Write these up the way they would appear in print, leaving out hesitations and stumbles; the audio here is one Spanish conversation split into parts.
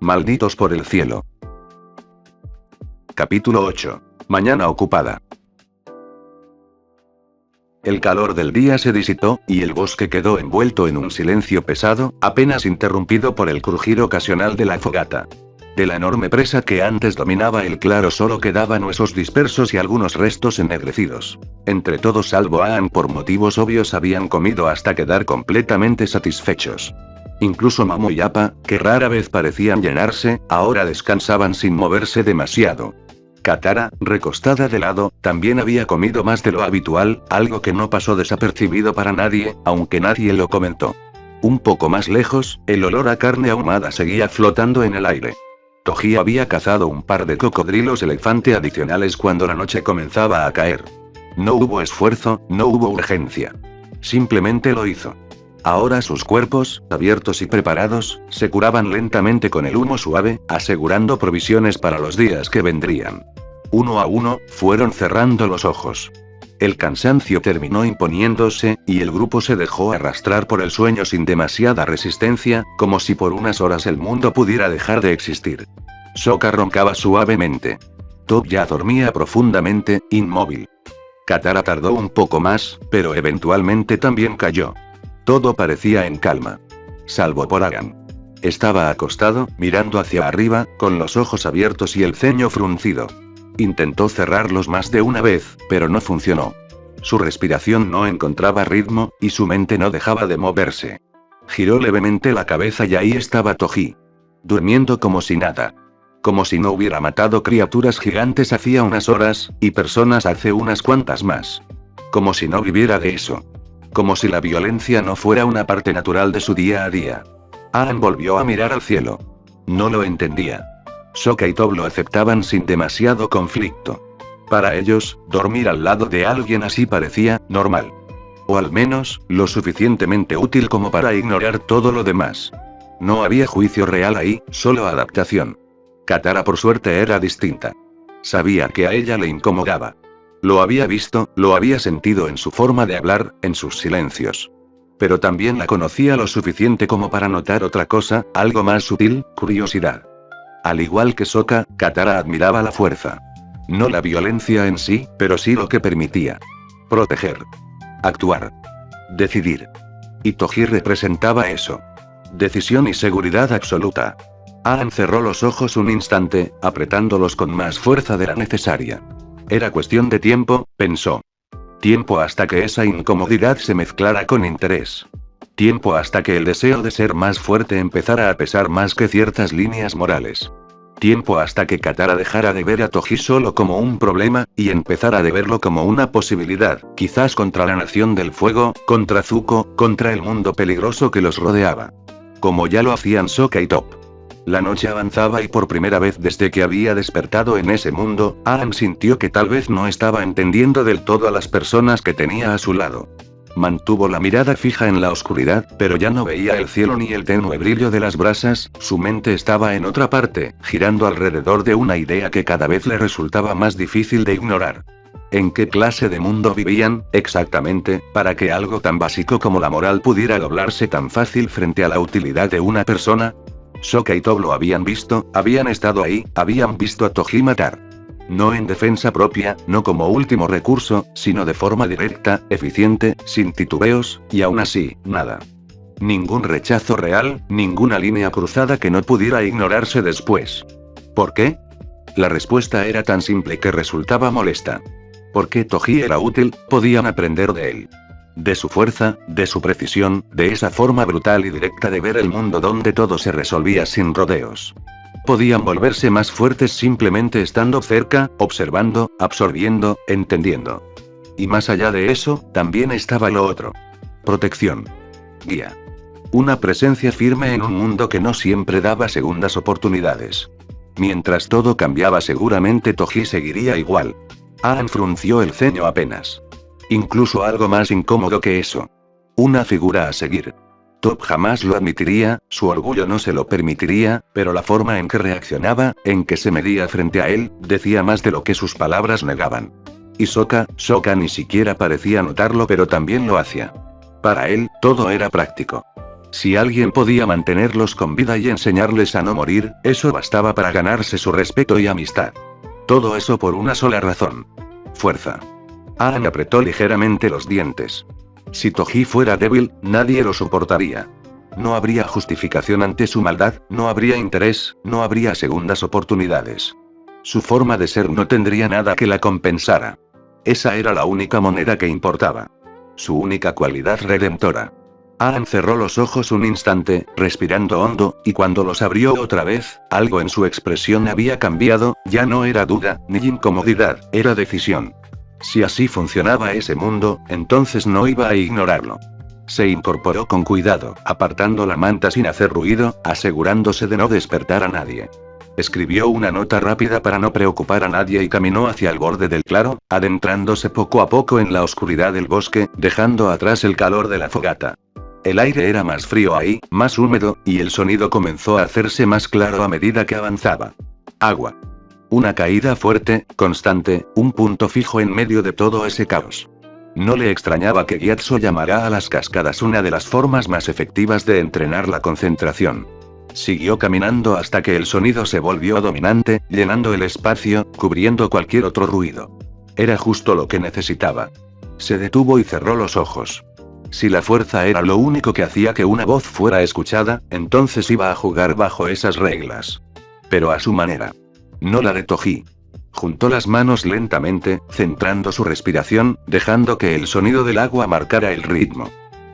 Malditos por el cielo. Capítulo 8. Mañana ocupada. El calor del día se disipó, y el bosque quedó envuelto en un silencio pesado, apenas interrumpido por el crujir ocasional de la fogata. De la enorme presa que antes dominaba el claro solo quedaban huesos dispersos y algunos restos ennegrecidos. Entre todos salvo Aang por motivos obvios habían comido hasta quedar completamente satisfechos. Incluso Mamo y Appa, que rara vez parecían llenarse, ahora descansaban sin moverse demasiado. Katara, recostada de lado, también había comido más de lo habitual, algo que no pasó desapercibido para nadie, aunque nadie lo comentó. Un poco más lejos, el olor a carne ahumada seguía flotando en el aire. Toji había cazado un par de cocodrilos elefante adicionales cuando la noche comenzaba a caer. No hubo esfuerzo, no hubo urgencia. Simplemente lo hizo. Ahora sus cuerpos, abiertos y preparados, se curaban lentamente con el humo suave, asegurando provisiones para los días que vendrían. Uno a uno, fueron cerrando los ojos. El cansancio terminó imponiéndose, y el grupo se dejó arrastrar por el sueño sin demasiada resistencia, como si por unas horas el mundo pudiera dejar de existir. Sokka roncaba suavemente. Toph ya dormía profundamente, inmóvil. Katara tardó un poco más, pero eventualmente también cayó. Todo parecía en calma. Salvo por Aang. Estaba acostado, mirando hacia arriba, con los ojos abiertos y el ceño fruncido. Intentó cerrarlos más de una vez, pero no funcionó. Su respiración no encontraba ritmo, y su mente no dejaba de moverse. Giró levemente la cabeza y ahí estaba Toji. Durmiendo como si nada. Como si no hubiera matado criaturas gigantes hacía unas horas, y personas hace unas cuantas más. Como si no viviera de eso. Como si la violencia no fuera una parte natural de su día a día. Aang volvió a mirar al cielo. No lo entendía. Sokka y Toph lo aceptaban sin demasiado conflicto. Para ellos, dormir al lado de alguien así parecía normal. O al menos, lo suficientemente útil como para ignorar todo lo demás. No había juicio real ahí, solo adaptación. Katara por suerte era distinta. Sabía que a ella le incomodaba. Lo había visto, lo había sentido en su forma de hablar, en sus silencios. Pero también la conocía lo suficiente como para notar otra cosa, algo más sutil, curiosidad. Al igual que Sokka, Katara admiraba la fuerza. No la violencia en sí, pero sí lo que permitía. Proteger. Actuar. Decidir. Y Toji representaba eso. Decisión y seguridad absoluta. Aang cerró los ojos un instante, apretándolos con más fuerza de la necesaria. Era cuestión de tiempo, pensó. Tiempo hasta que esa incomodidad se mezclara con interés. Tiempo hasta que el deseo de ser más fuerte empezara a pesar más que ciertas líneas morales. Tiempo hasta que Katara dejara de ver a Toji solo como un problema, y empezara de verlo como una posibilidad, quizás contra la Nación del Fuego, contra Zuko, contra el mundo peligroso que los rodeaba. Como ya lo hacían Sokka y Toph. La noche avanzaba y por primera vez desde que había despertado en ese mundo, Aang sintió que tal vez no estaba entendiendo del todo a las personas que tenía a su lado. Mantuvo la mirada fija en la oscuridad, pero ya no veía el cielo ni el tenue brillo de las brasas, su mente estaba en otra parte, girando alrededor de una idea que cada vez le resultaba más difícil de ignorar. ¿En qué clase de mundo vivían, exactamente, para que algo tan básico como la moral pudiera doblarse tan fácil frente a la utilidad de una persona? Sokka y Toph lo habían visto, habían estado ahí, habían visto a Toji matar. No en defensa propia, no como último recurso, sino de forma directa, eficiente, sin titubeos, y aún así, nada. Ningún rechazo real, ninguna línea cruzada que no pudiera ignorarse después. ¿Por qué? La respuesta era tan simple que resultaba molesta. Porque Toji era útil, podían aprender de él. De su fuerza, de su precisión, de esa forma brutal y directa de ver el mundo donde todo se resolvía sin rodeos. Podían volverse más fuertes simplemente estando cerca, observando, absorbiendo, entendiendo. Y más allá de eso, también estaba lo otro. Protección. Guía. Una presencia firme en un mundo que no siempre daba segundas oportunidades. Mientras todo cambiaba seguramente Toji seguiría igual. Aang frunció el ceño apenas. Incluso algo más incómodo que eso. Una figura a seguir. Toph jamás lo admitiría, su orgullo no se lo permitiría, pero la forma en que reaccionaba, en que se medía frente a él, decía más de lo que sus palabras negaban. Y Sokka ni siquiera parecía notarlo pero también lo hacía. Para él, todo era práctico. Si alguien podía mantenerlos con vida y enseñarles a no morir, eso bastaba para ganarse su respeto y amistad. Todo eso por una sola razón. Fuerza. Aang apretó ligeramente los dientes. Si Toji fuera débil, nadie lo soportaría. No habría justificación ante su maldad, no habría interés, no habría segundas oportunidades. Su forma de ser no tendría nada que la compensara. Esa era la única moneda que importaba. Su única cualidad redentora. Aang cerró los ojos un instante, respirando hondo, y cuando los abrió otra vez, algo en su expresión había cambiado, ya no era duda, ni incomodidad, era decisión. Si así funcionaba ese mundo, entonces no iba a ignorarlo. Se incorporó con cuidado, apartando la manta sin hacer ruido, asegurándose de no despertar a nadie. Escribió una nota rápida para no preocupar a nadie y caminó hacia el borde del claro, adentrándose poco a poco en la oscuridad del bosque, dejando atrás el calor de la fogata. El aire era más frío ahí, más húmedo, y el sonido comenzó a hacerse más claro a medida que avanzaba. Agua. Una caída fuerte, constante, un punto fijo en medio de todo ese caos. No le extrañaba que Gyatso llamara a las cascadas una de las formas más efectivas de entrenar la concentración. Siguió caminando hasta que el sonido se volvió dominante, llenando el espacio, cubriendo cualquier otro ruido. Era justo lo que necesitaba. Se detuvo y cerró los ojos. Si la fuerza era lo único que hacía que una voz fuera escuchada, entonces iba a jugar bajo esas reglas. Pero a su manera. No la de Toji. Juntó las manos lentamente, centrando su respiración, dejando que el sonido del agua marcara el ritmo.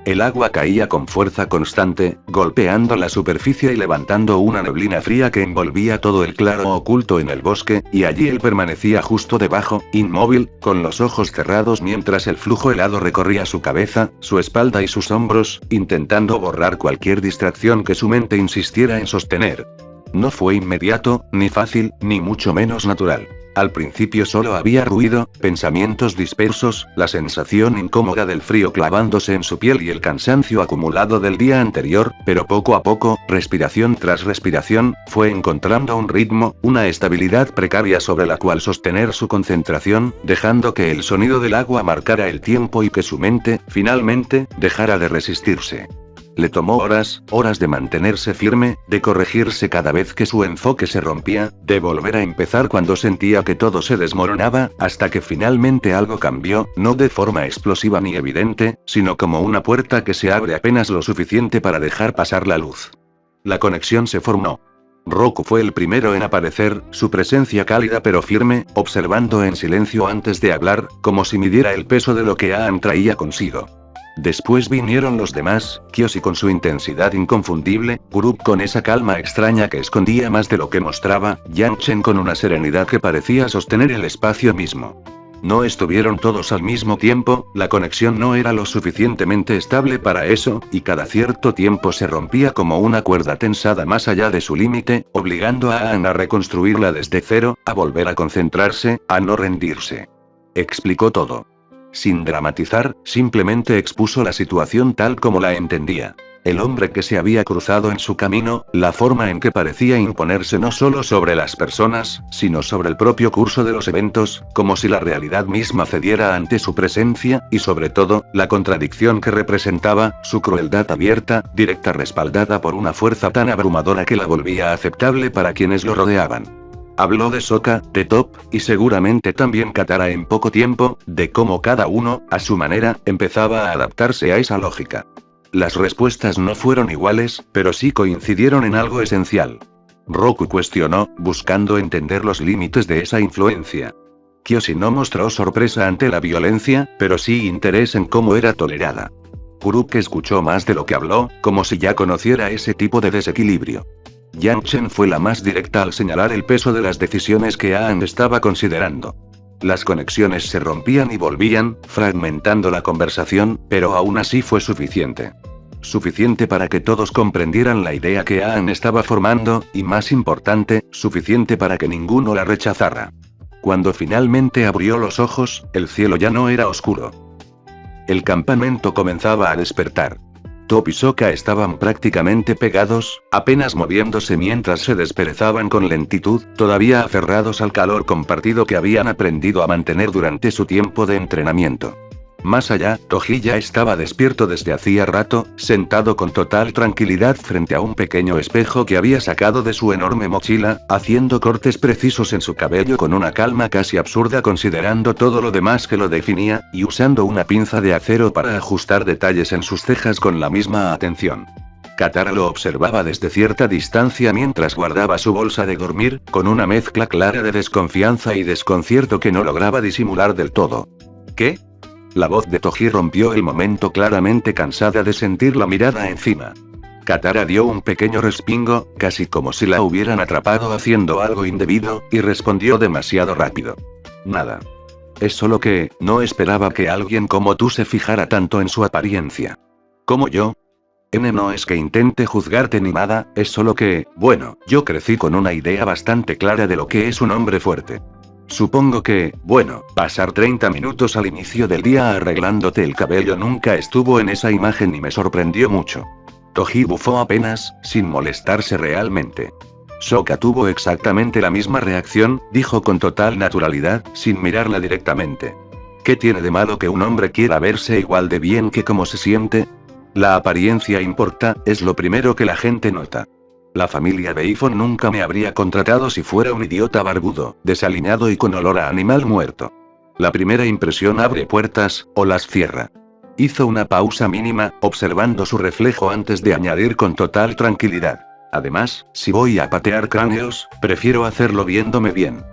El agua caía con fuerza constante, golpeando la superficie y levantando una neblina fría que envolvía todo el claro oculto en el bosque, y allí él permanecía justo debajo, inmóvil, con los ojos cerrados mientras el flujo helado recorría su cabeza, su espalda y sus hombros, intentando borrar cualquier distracción que su mente insistiera en sostener. No fue inmediato, ni fácil, ni mucho menos natural. Al principio solo había ruido, pensamientos dispersos, la sensación incómoda del frío clavándose en su piel y el cansancio acumulado del día anterior, pero poco a poco, respiración tras respiración, fue encontrando un ritmo, una estabilidad precaria sobre la cual sostener su concentración, dejando que el sonido del agua marcara el tiempo y que su mente, finalmente, dejara de resistirse. Le tomó horas de mantenerse firme, de corregirse cada vez que su enfoque se rompía, de volver a empezar cuando sentía que todo se desmoronaba, hasta que finalmente algo cambió, no de forma explosiva ni evidente, sino como una puerta que se abre apenas lo suficiente para dejar pasar la luz. La conexión se formó. Roku fue el primero en aparecer, su presencia cálida pero firme, observando en silencio antes de hablar, como si midiera el peso de lo que Aang traía consigo. Después vinieron los demás, Kyoshi con su intensidad inconfundible, Gurup con esa calma extraña que escondía más de lo que mostraba, Yanchen con una serenidad que parecía sostener el espacio mismo. No estuvieron todos al mismo tiempo, la conexión no era lo suficientemente estable para eso, y cada cierto tiempo se rompía como una cuerda tensada más allá de su límite, obligando a Aang a reconstruirla desde cero, a volver a concentrarse, a no rendirse. Explicó todo. Sin dramatizar, simplemente expuso la situación tal como la entendía. El hombre que se había cruzado en su camino, la forma en que parecía imponerse no solo sobre las personas, sino sobre el propio curso de los eventos, como si la realidad misma cediera ante su presencia, y sobre todo, la contradicción que representaba, su crueldad abierta, directa respaldada por una fuerza tan abrumadora que la volvía aceptable para quienes lo rodeaban. Habló de Sokka, de Top, y seguramente también Katara en poco tiempo, de cómo cada uno, a su manera, empezaba a adaptarse a esa lógica. Las respuestas no fueron iguales, pero sí coincidieron en algo esencial. Roku cuestionó, buscando entender los límites de esa influencia. Kyoshi no mostró sorpresa ante la violencia, pero sí interés en cómo era tolerada. Kuruk escuchó más de lo que habló, como si ya conociera ese tipo de desequilibrio. Yanchen fue la más directa al señalar el peso de las decisiones que Aang estaba considerando. Las conexiones se rompían y volvían, fragmentando la conversación, pero aún así fue suficiente. Suficiente para que todos comprendieran la idea que Aang estaba formando, y más importante, suficiente para que ninguno la rechazara. Cuando finalmente abrió los ojos, el cielo ya no era oscuro. El campamento comenzaba a despertar. Top y Sokka estaban prácticamente pegados, apenas moviéndose mientras se desperezaban con lentitud, todavía aferrados al calor compartido que habían aprendido a mantener durante su tiempo de entrenamiento. Más allá, Toji ya estaba despierto desde hacía rato, sentado con total tranquilidad frente a un pequeño espejo que había sacado de su enorme mochila, haciendo cortes precisos en su cabello con una calma casi absurda considerando todo lo demás que lo definía, y usando una pinza de acero para ajustar detalles en sus cejas con la misma atención. Katara lo observaba desde cierta distancia mientras guardaba su bolsa de dormir, con una mezcla clara de desconfianza y desconcierto que no lograba disimular del todo. ¿Qué? La voz de Toji rompió el momento claramente cansada de sentir la mirada encima. Katara dio un pequeño respingo, casi como si la hubieran atrapado haciendo algo indebido, y respondió demasiado rápido. Nada. Es solo que, no esperaba que alguien como tú se fijara tanto en su apariencia. ¿Como yo? No es que intente juzgarte ni nada, es solo que, bueno, yo crecí con una idea bastante clara de lo que es un hombre fuerte. Supongo que, bueno, pasar 30 minutos al inicio del día arreglándote el cabello nunca estuvo en esa imagen y me sorprendió mucho. Toji bufó apenas, sin molestarse realmente. Sokka tuvo exactamente la misma reacción, dijo con total naturalidad, sin mirarla directamente. ¿Qué tiene de malo que un hombre quiera verse igual de bien que como se siente? La apariencia importa, es lo primero que la gente nota. La familia Beifon nunca me habría contratado si fuera un idiota barbudo, desaliñado y con olor a animal muerto. La primera impresión abre puertas, o las cierra. Hizo una pausa mínima, observando su reflejo antes de añadir con total tranquilidad. Además, si voy a patear cráneos, prefiero hacerlo viéndome bien.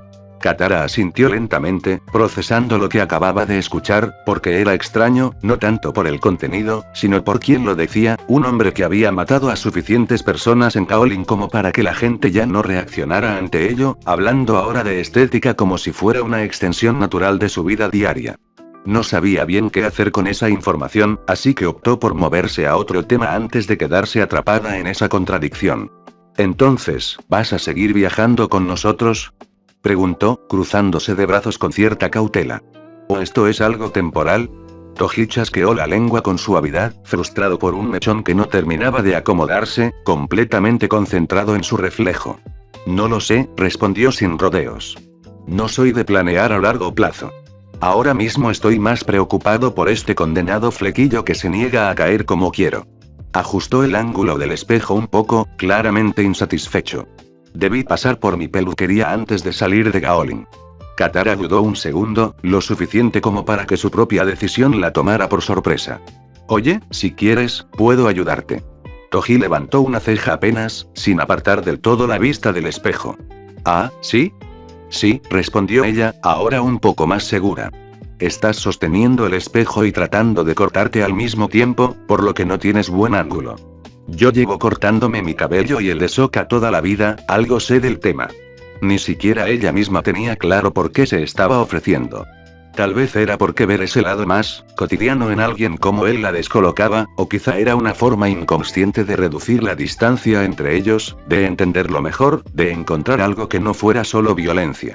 Katara asintió lentamente, procesando lo que acababa de escuchar, porque era extraño, no tanto por el contenido, sino por quien lo decía, un hombre que había matado a suficientes personas en Kaolin como para que la gente ya no reaccionara ante ello, hablando ahora de estética como si fuera una extensión natural de su vida diaria. No sabía bien qué hacer con esa información, así que optó por moverse a otro tema antes de quedarse atrapada en esa contradicción. Entonces, ¿vas a seguir viajando con nosotros?, preguntó, cruzándose de brazos con cierta cautela. ¿O esto es algo temporal? Toji chasqueó la lengua con suavidad, frustrado por un mechón que no terminaba de acomodarse, completamente concentrado en su reflejo. No lo sé, respondió sin rodeos. No soy de planear a largo plazo. Ahora mismo estoy más preocupado por este condenado flequillo que se niega a caer como quiero. Ajustó el ángulo del espejo un poco, claramente insatisfecho. Debí pasar por mi peluquería antes de salir de Kaolin. Katara dudó un segundo, lo suficiente como para que su propia decisión la tomara por sorpresa. Oye, si quieres, puedo ayudarte. Toji levantó una ceja apenas, sin apartar del todo la vista del espejo. ¿Ah, sí? Sí, respondió ella, ahora un poco más segura. Estás sosteniendo el espejo y tratando de cortarte al mismo tiempo, por lo que no tienes buen ángulo. Yo llevo cortándome mi cabello y el de Sokka toda la vida, algo sé del tema. Ni siquiera ella misma tenía claro por qué se estaba ofreciendo. Tal vez era porque ver ese lado más cotidiano en alguien como él la descolocaba, o quizá era una forma inconsciente de reducir la distancia entre ellos, de entenderlo mejor, de encontrar algo que no fuera solo violencia.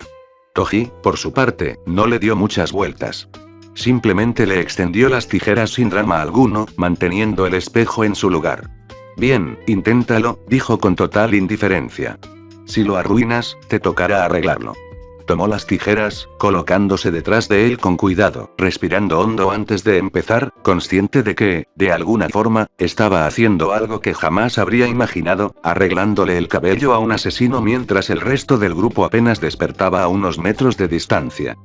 Toji, por su parte, no le dio muchas vueltas. Simplemente le extendió las tijeras sin drama alguno, manteniendo el espejo en su lugar. Bien, inténtalo, dijo con total indiferencia. Si lo arruinas, te tocará arreglarlo. Tomó las tijeras, colocándose detrás de él con cuidado, respirando hondo antes de empezar, consciente de que, de alguna forma, estaba haciendo algo que jamás habría imaginado, arreglándole el cabello a un asesino mientras el resto del grupo apenas despertaba a unos metros de distancia.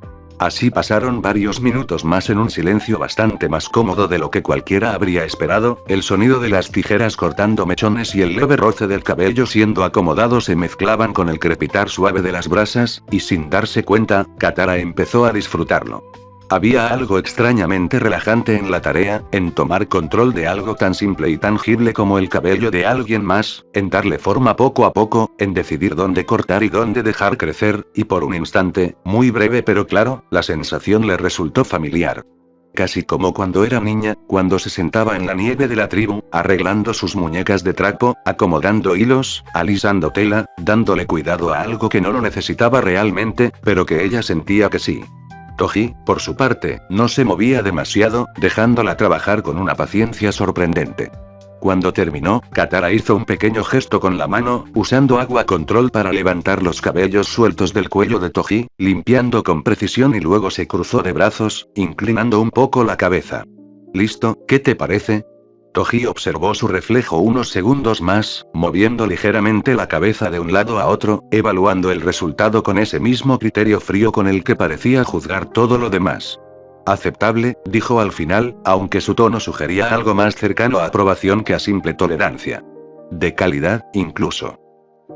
Así pasaron varios minutos más en un silencio bastante más cómodo de lo que cualquiera habría esperado, el sonido de las tijeras cortando mechones y el leve roce del cabello siendo acomodado se mezclaban con el crepitar suave de las brasas, y sin darse cuenta, Katara empezó a disfrutarlo. Había algo extrañamente relajante en la tarea, en tomar control de algo tan simple y tangible como el cabello de alguien más, en darle forma poco a poco, en decidir dónde cortar y dónde dejar crecer, y por un instante, muy breve pero claro, la sensación le resultó familiar. Casi como cuando era niña, cuando se sentaba en la nieve de la tribu, arreglando sus muñecas de trapo, acomodando hilos, alisando tela, dándole cuidado a algo que no lo necesitaba realmente, pero que ella sentía que sí. Toji, por su parte, no se movía demasiado, dejándola trabajar con una paciencia sorprendente. Cuando terminó, Katara hizo un pequeño gesto con la mano, usando agua control para levantar los cabellos sueltos del cuello de Toji, limpiando con precisión y luego se cruzó de brazos, inclinando un poco la cabeza. ¿Listo? ¿Qué te parece? Toji observó su reflejo unos segundos más, moviendo ligeramente la cabeza de un lado a otro, evaluando el resultado con ese mismo criterio frío con el que parecía juzgar todo lo demás. Aceptable, dijo al final, aunque su tono sugería algo más cercano a aprobación que a simple tolerancia. De calidad, incluso.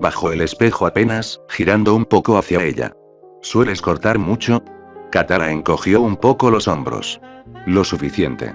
Bajó el espejo apenas, girando un poco hacia ella. ¿Sueles cortar mucho? Katara encogió un poco los hombros. Lo suficiente.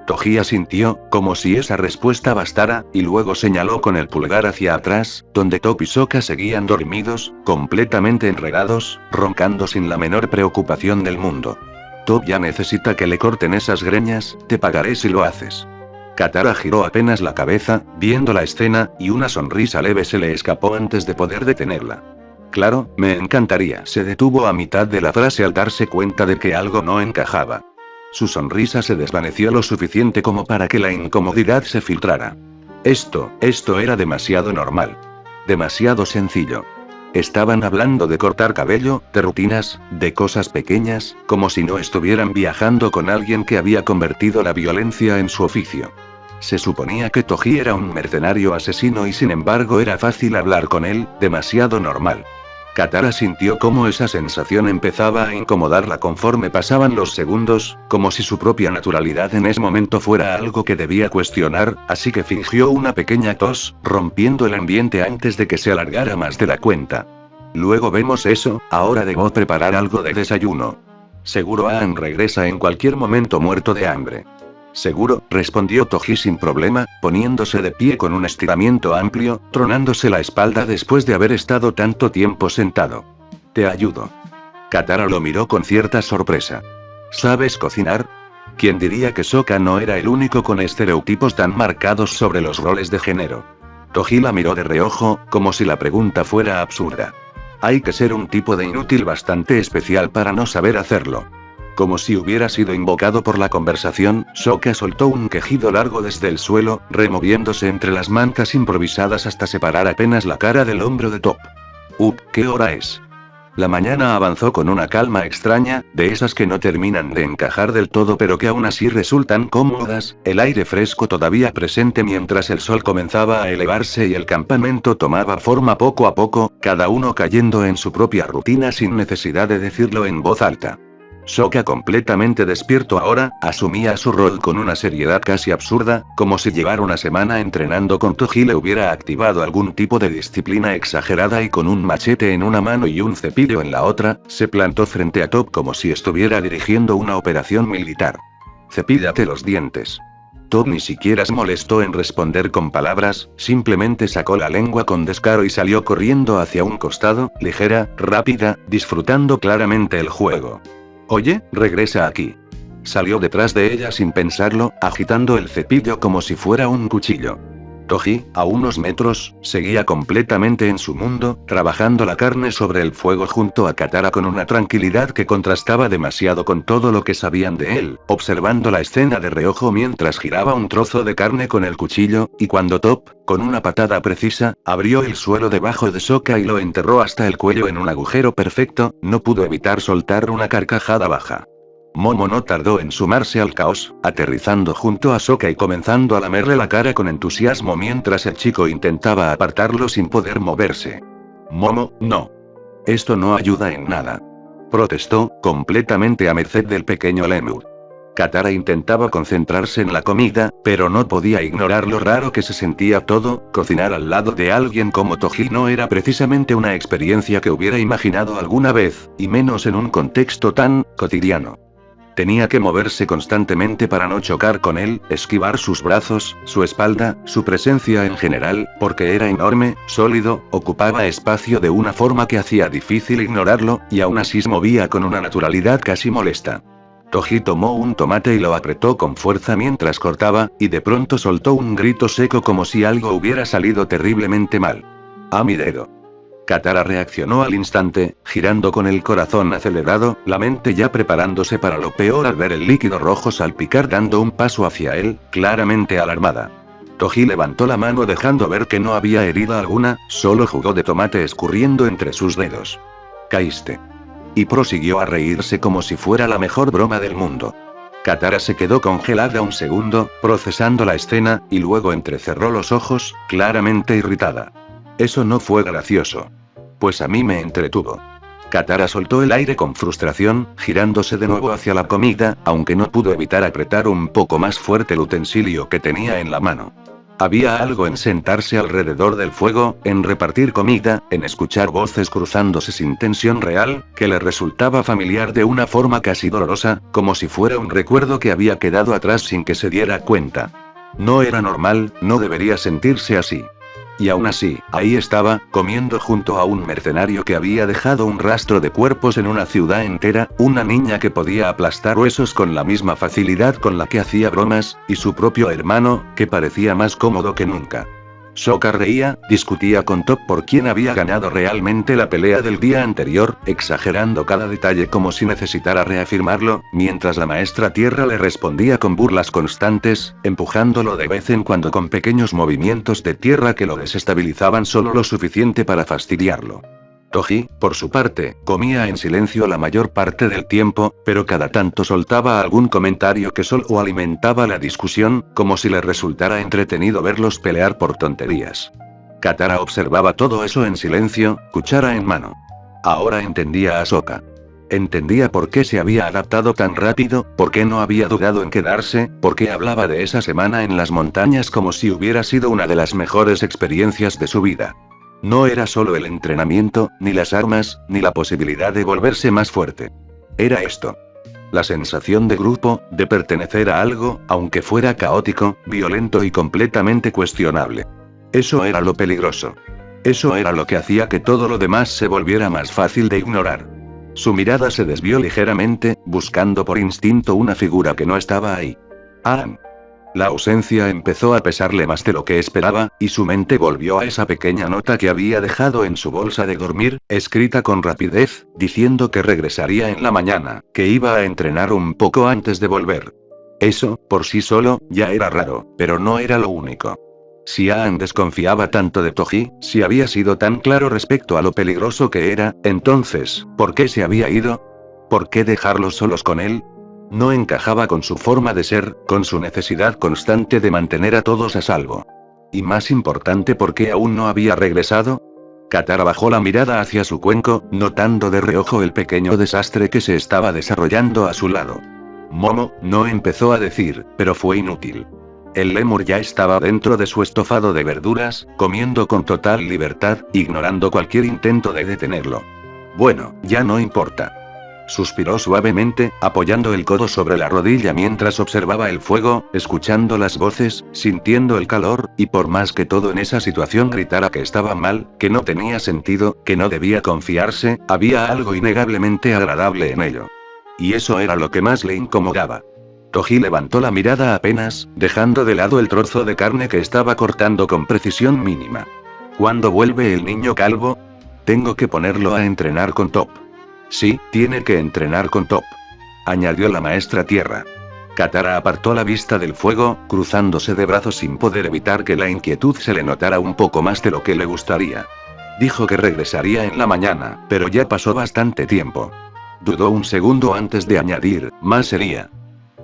Toji asintió, como si esa respuesta bastara, y luego señaló con el pulgar hacia atrás, donde Toph y Sokka seguían dormidos, completamente enredados, roncando sin la menor preocupación del mundo. Toph ya necesita que le corten esas greñas, te pagaré si lo haces. Katara giró apenas la cabeza, viendo la escena, y una sonrisa leve se le escapó antes de poder detenerla. Claro, me encantaría. Se detuvo a mitad de la frase al darse cuenta de que algo no encajaba. Su sonrisa se desvaneció lo suficiente como para que la incomodidad se filtrara. Esto era demasiado normal. Demasiado sencillo. Estaban hablando de cortar cabello, de rutinas, de cosas pequeñas, como si no estuvieran viajando con alguien que había convertido la violencia en su oficio. Se suponía que Toji era un mercenario asesino y sin embargo era fácil hablar con él, demasiado normal. Katara sintió cómo esa sensación empezaba a incomodarla conforme pasaban los segundos, como si su propia naturalidad en ese momento fuera algo que debía cuestionar, así que fingió una pequeña tos, rompiendo el ambiente antes de que se alargara más de la cuenta. Luego vemos eso, ahora debo preparar algo de desayuno. Seguro Aang regresa en cualquier momento muerto de hambre. Seguro, respondió Toji sin problema, poniéndose de pie con un estiramiento amplio, tronándose la espalda después de haber estado tanto tiempo sentado. Te ayudo. Katara lo miró con cierta sorpresa. ¿Sabes cocinar? ¿Quién diría que Sokka no era el único con estereotipos tan marcados sobre los roles de género? Toji la miró de reojo, como si la pregunta fuera absurda. Hay que ser un tipo de inútil bastante especial para no saber hacerlo. Como si hubiera sido invocado por la conversación, Sokka soltó un quejido largo desde el suelo, removiéndose entre las mantas improvisadas hasta separar apenas la cara del hombro de Toph. ¿Qué hora es? La mañana avanzó con una calma extraña, de esas que no terminan de encajar del todo pero que aún así resultan cómodas, el aire fresco todavía presente mientras el sol comenzaba a elevarse y el campamento tomaba forma poco a poco, cada uno cayendo en su propia rutina sin necesidad de decirlo en voz alta. Sokka, completamente despierto ahora, asumía su rol con una seriedad casi absurda, como si llevar una semana entrenando con Toji le hubiera activado algún tipo de disciplina exagerada y con un machete en una mano y un cepillo en la otra, se plantó frente a Toph como si estuviera dirigiendo una operación militar. Cepíllate los dientes. Toph ni siquiera se molestó en responder con palabras, simplemente sacó la lengua con descaro y salió corriendo hacia un costado, ligera, rápida, disfrutando claramente el juego. Oye, regresa aquí. Salió detrás de ella sin pensarlo, agitando el cepillo como si fuera un cuchillo. Toji, a unos metros, seguía completamente en su mundo, trabajando la carne sobre el fuego junto a Katara con una tranquilidad que contrastaba demasiado con todo lo que sabían de él, observando la escena de reojo mientras giraba un trozo de carne con el cuchillo, y cuando Toph, con una patada precisa, abrió el suelo debajo de Sokka y lo enterró hasta el cuello en un agujero perfecto, no pudo evitar soltar una carcajada baja. Momo no tardó en sumarse al caos, aterrizando junto a Sokka y comenzando a lamerle la cara con entusiasmo mientras el chico intentaba apartarlo sin poder moverse. Momo, no. Esto no ayuda en nada. Protestó, completamente a merced del pequeño lemur. Katara intentaba concentrarse en la comida, pero no podía ignorar lo raro que se sentía todo. Cocinar al lado de alguien como Toji no era precisamente una experiencia que hubiera imaginado alguna vez, y menos en un contexto tan cotidiano. Tenía que moverse constantemente para no chocar con él, esquivar sus brazos, su espalda, su presencia en general, porque era enorme, sólido, ocupaba espacio de una forma que hacía difícil ignorarlo, y aún así se movía con una naturalidad casi molesta. Toji tomó un tomate y lo apretó con fuerza mientras cortaba, y de pronto soltó un grito seco como si algo hubiera salido terriblemente mal. ¡Ah, mi dedo! Katara reaccionó al instante, girando con el corazón acelerado, la mente ya preparándose para lo peor al ver el líquido rojo salpicar dando un paso hacia él, claramente alarmada. Toji levantó la mano dejando ver que no había herida alguna, solo jugo de tomate escurriendo entre sus dedos. Caíste. Y prosiguió a reírse como si fuera la mejor broma del mundo. Katara se quedó congelada un segundo, procesando la escena, y luego entrecerró los ojos, claramente irritada. Eso no fue gracioso. Pues a mí me entretuvo. Katara soltó el aire con frustración, girándose de nuevo hacia la comida, aunque no pudo evitar apretar un poco más fuerte el utensilio que tenía en la mano. Había algo en sentarse alrededor del fuego, en repartir comida, en escuchar voces cruzándose sin tensión real, que le resultaba familiar de una forma casi dolorosa, como si fuera un recuerdo que había quedado atrás sin que se diera cuenta. No era normal, no debería sentirse así. Y aún así, ahí estaba, comiendo junto a un mercenario que había dejado un rastro de cuerpos en una ciudad entera, una niña que podía aplastar huesos con la misma facilidad con la que hacía bromas, y su propio hermano, que parecía más cómodo que nunca. Sokka reía, discutía con Top por quién había ganado realmente la pelea del día anterior, exagerando cada detalle como si necesitara reafirmarlo, mientras la maestra Tierra le respondía con burlas constantes, empujándolo de vez en cuando con pequeños movimientos de tierra que lo desestabilizaban solo lo suficiente para fastidiarlo. Toji, por su parte, comía en silencio la mayor parte del tiempo, pero cada tanto soltaba algún comentario que solo alimentaba la discusión, como si le resultara entretenido verlos pelear por tonterías. Katara observaba todo eso en silencio, cuchara en mano. Ahora entendía a Sokka. Entendía por qué se había adaptado tan rápido, por qué no había dudado en quedarse, por qué hablaba de esa semana en las montañas como si hubiera sido una de las mejores experiencias de su vida. No era solo el entrenamiento, ni las armas, ni la posibilidad de volverse más fuerte. Era esto. La sensación de grupo, de pertenecer a algo, aunque fuera caótico, violento y completamente cuestionable. Eso era lo peligroso. Eso era lo que hacía que todo lo demás se volviera más fácil de ignorar. Su mirada se desvió ligeramente, buscando por instinto una figura que no estaba ahí. Aang. La ausencia empezó a pesarle más de lo que esperaba, y su mente volvió a esa pequeña nota que había dejado en su bolsa de dormir, escrita con rapidez, diciendo que regresaría en la mañana, que iba a entrenar un poco antes de volver. Eso, por sí solo, ya era raro, pero no era lo único. Si Aang desconfiaba tanto de Toji, si había sido tan claro respecto a lo peligroso que era, entonces, ¿por qué se había ido? ¿Por qué dejarlos solos con él? No encajaba con su forma de ser, con su necesidad constante de mantener a todos a salvo. Y más importante, ¿por qué aún no había regresado? Katara bajó la mirada hacia su cuenco, notando de reojo el pequeño desastre que se estaba desarrollando a su lado. Momo, no empezó a decir, pero fue inútil. El lémur ya estaba dentro de su estofado de verduras, comiendo con total libertad, ignorando cualquier intento de detenerlo. Bueno, ya no importa. Suspiró suavemente, apoyando el codo sobre la rodilla mientras observaba el fuego, escuchando las voces, sintiendo el calor, y por más que todo en esa situación gritara que estaba mal, que no tenía sentido, que no debía confiarse, había algo innegablemente agradable en ello. Y eso era lo que más le incomodaba. Toji levantó la mirada apenas, dejando de lado el trozo de carne que estaba cortando con precisión mínima. ¿Cuándo vuelve el niño calvo? Tengo que ponerlo a entrenar con Top. Sí, tiene que entrenar con Top, añadió la maestra Tierra. Katara apartó la vista del fuego, cruzándose de brazos sin poder evitar que la inquietud se le notara un poco más de lo que le gustaría. Dijo que regresaría en la mañana, pero ya pasó bastante tiempo. Dudó un segundo antes de añadir, más sería.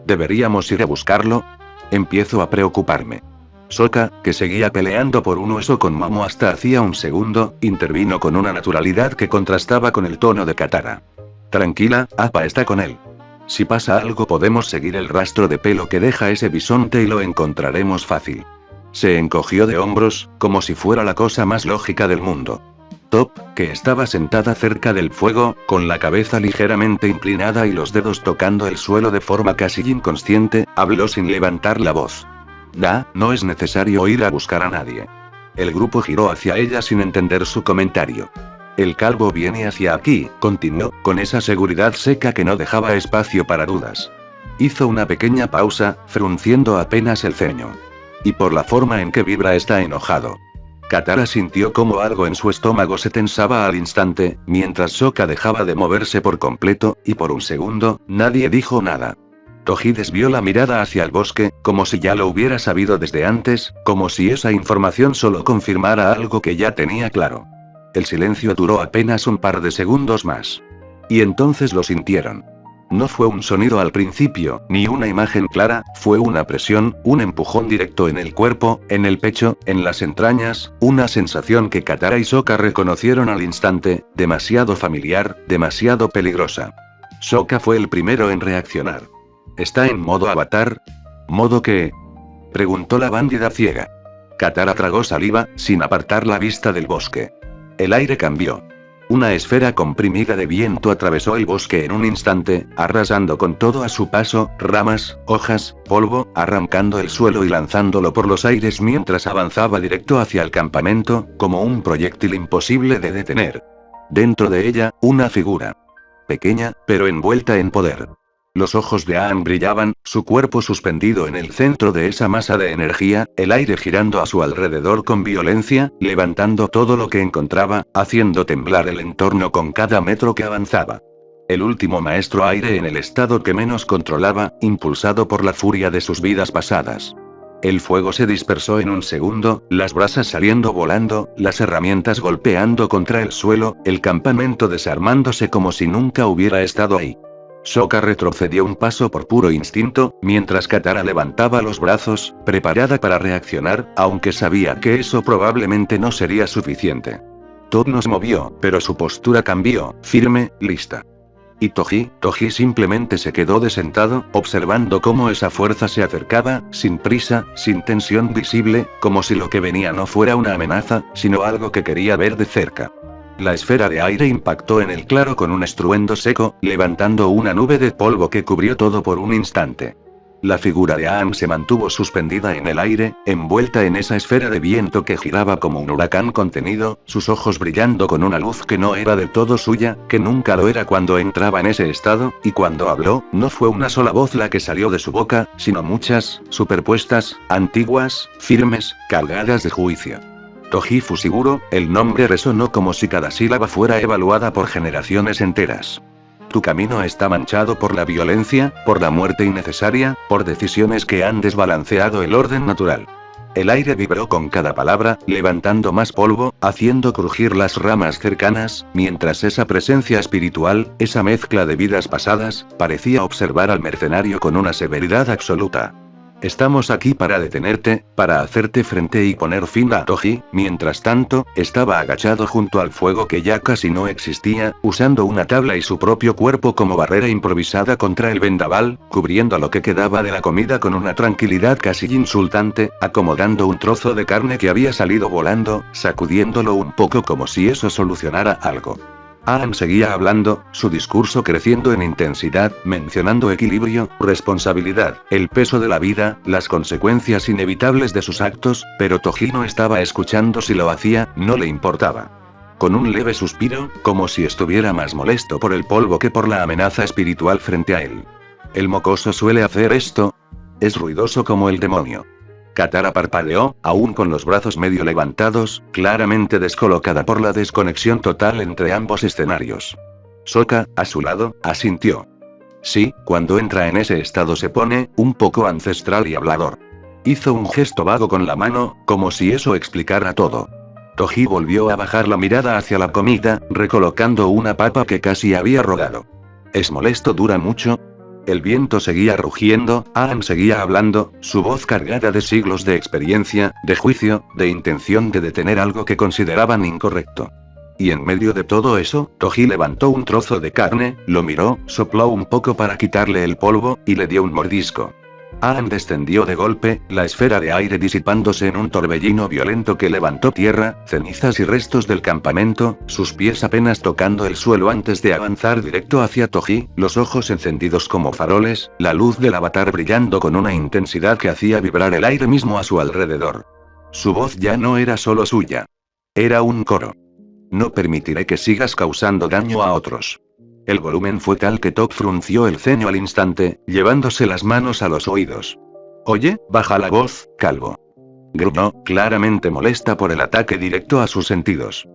¿Deberíamos ir a buscarlo? Empiezo a preocuparme. Sokka, que seguía peleando por un hueso con Momo hasta hacía un segundo, intervino con una naturalidad que contrastaba con el tono de Katara. Tranquila, Appa está con él. Si pasa algo podemos seguir el rastro de pelo que deja ese bisonte y lo encontraremos fácil. Se encogió de hombros, como si fuera la cosa más lógica del mundo. Top, que estaba sentada cerca del fuego, con la cabeza ligeramente inclinada y los dedos tocando el suelo de forma casi inconsciente, habló sin levantar la voz. No es necesario ir a buscar a nadie. El grupo giró hacia ella sin entender su comentario. El calvo viene hacia aquí, continuó, con esa seguridad seca que no dejaba espacio para dudas. Hizo una pequeña pausa, frunciendo apenas el ceño. Y por la forma en que vibra está enojado. Katara sintió como algo en su estómago se tensaba al instante, mientras Sokka dejaba de moverse por completo, y por un segundo, nadie dijo nada. Toji desvió la mirada hacia el bosque, como si ya lo hubiera sabido desde antes, como si esa información solo confirmara algo que ya tenía claro. El silencio duró apenas un par de segundos más. Y entonces lo sintieron. No fue un sonido al principio, ni una imagen clara, fue una presión, un empujón directo en el cuerpo, en el pecho, en las entrañas, una sensación que Katara y Sokka reconocieron al instante, demasiado familiar, demasiado peligrosa. Sokka fue el primero en reaccionar. ¿Está en modo avatar? ¿Modo qué? Preguntó la bandida ciega. Katara tragó saliva, sin apartar la vista del bosque. El aire cambió. Una esfera comprimida de viento atravesó el bosque en un instante, arrasando con todo a su paso, ramas, hojas, polvo, arrancando el suelo y lanzándolo por los aires mientras avanzaba directo hacia el campamento, como un proyectil imposible de detener. Dentro de ella, una figura. Pequeña, pero envuelta en poder. Los ojos de Aang brillaban, su cuerpo suspendido en el centro de esa masa de energía, el aire girando a su alrededor con violencia, levantando todo lo que encontraba, haciendo temblar el entorno con cada metro que avanzaba. El último maestro aire en el estado que menos controlaba, impulsado por la furia de sus vidas pasadas. El fuego se dispersó en un segundo, las brasas saliendo volando, las herramientas golpeando contra el suelo, el campamento desarmándose como si nunca hubiera estado ahí. Sokka retrocedió un paso por puro instinto, mientras Katara levantaba los brazos, preparada para reaccionar, aunque sabía que eso probablemente no sería suficiente. Toph no se movió, pero su postura cambió, firme, lista. Y Toji simplemente se quedó de sentado, observando cómo esa fuerza se acercaba, sin prisa, sin tensión visible, como si lo que venía no fuera una amenaza, sino algo que quería ver de cerca. La esfera de aire impactó en el claro con un estruendo seco, levantando una nube de polvo que cubrió todo por un instante. La figura de Aang se mantuvo suspendida en el aire, envuelta en esa esfera de viento que giraba como un huracán contenido, sus ojos brillando con una luz que no era del todo suya, que nunca lo era cuando entraba en ese estado, y cuando habló, no fue una sola voz la que salió de su boca, sino muchas, superpuestas, antiguas, firmes, cargadas de juicio. Toji Fushiguro, el nombre resonó como si cada sílaba fuera evaluada por generaciones enteras. Tu camino está manchado por la violencia, por la muerte innecesaria, por decisiones que han desbalanceado el orden natural. El aire vibró con cada palabra, levantando más polvo, haciendo crujir las ramas cercanas, mientras esa presencia espiritual, esa mezcla de vidas pasadas, parecía observar al mercenario con una severidad absoluta. Estamos aquí para detenerte, para hacerte frente y poner fin a Toji. Mientras tanto, estaba agachado junto al fuego que ya casi no existía, usando una tabla y su propio cuerpo como barrera improvisada contra el vendaval, cubriendo lo que quedaba de la comida con una tranquilidad casi insultante, acomodando un trozo de carne que había salido volando, sacudiéndolo un poco como si eso solucionara algo. Aang seguía hablando, su discurso creciendo en intensidad, mencionando equilibrio, responsabilidad, el peso de la vida, las consecuencias inevitables de sus actos, pero Toji no estaba escuchando si lo hacía, no le importaba. Con un leve suspiro, como si estuviera más molesto por el polvo que por la amenaza espiritual frente a él. ¿El mocoso suele hacer esto? Es ruidoso como el demonio. Katara parpadeó, aún con los brazos medio levantados, claramente descolocada por la desconexión total entre ambos escenarios. Sokka, a su lado, asintió. Sí, cuando entra en ese estado se pone, un poco ancestral y hablador. Hizo un gesto vago con la mano, como si eso explicara todo. Toji volvió a bajar la mirada hacia la comida, recolocando una papa que casi había rodado. ¿Es molesto? ¿Dura mucho? El viento seguía rugiendo, Aang seguía hablando, su voz cargada de siglos de experiencia, de juicio, de intención de detener algo que consideraban incorrecto. Y en medio de todo eso, Toji levantó un trozo de carne, lo miró, sopló un poco para quitarle el polvo, y le dio un mordisco. Aang descendió de golpe, la esfera de aire disipándose en un torbellino violento que levantó tierra, cenizas y restos del campamento, sus pies apenas tocando el suelo antes de avanzar directo hacia Toji, los ojos encendidos como faroles, la luz del avatar brillando con una intensidad que hacía vibrar el aire mismo a su alrededor. Su voz ya no era solo suya. Era un coro. No permitiré que sigas causando daño a otros. El volumen fue tal que Toph frunció el ceño al instante, llevándose las manos a los oídos. Oye, baja la voz, calvo. Gruñó, claramente molesta por el ataque directo a sus sentidos.